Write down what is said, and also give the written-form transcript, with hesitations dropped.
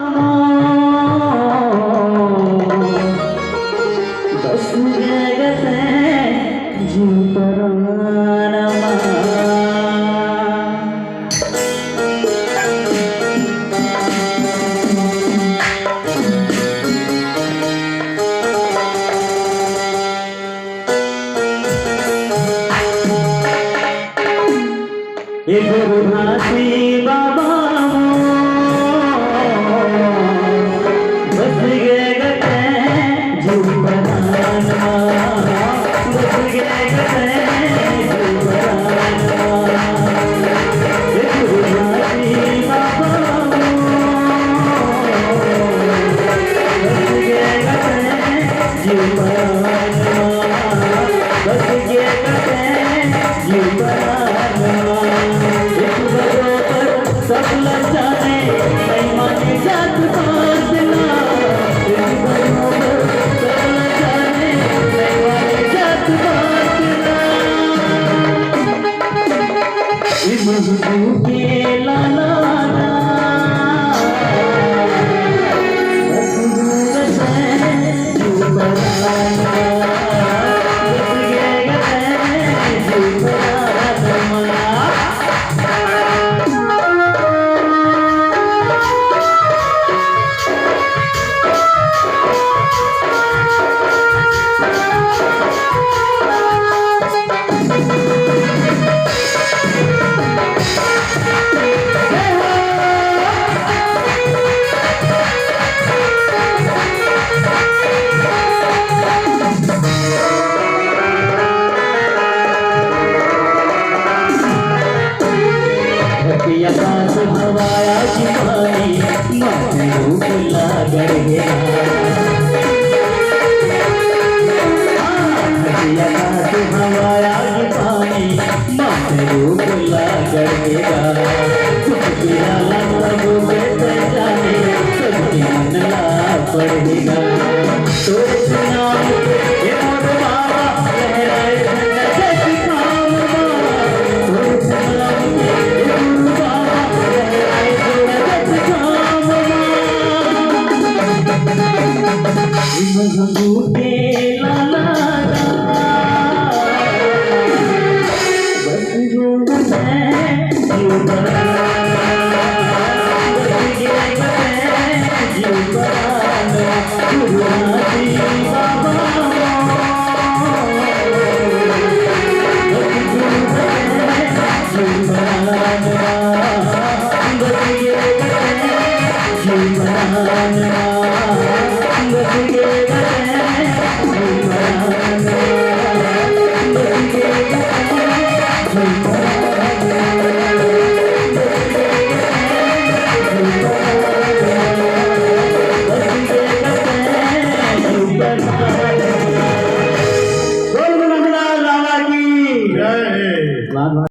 बस जगत जीव परानमा ए गुरु भासी बाबा बस जगत जीव परानमा बस जगत जीव परानमा ए गुरु भासी बाबा बस जगत जीव परानमा बस जगत जीव परानमा सब लजाने नहीं माने जात पासना सब लजाने नहीं माने जात पासना इब्बू के लाला बस जीव परानमा बस जगत जीव परानमा आकाश हवाया शिवानी माथे रूप लागर गया आकाश हवाया शिवानी माथे रूप लागर गया लगो जाने सबकी मन ला पड़ेगा तो सुनाओ ये मोर बाबा लहराए जैसी काम तो सुनाओ के लाला बस जीव जीव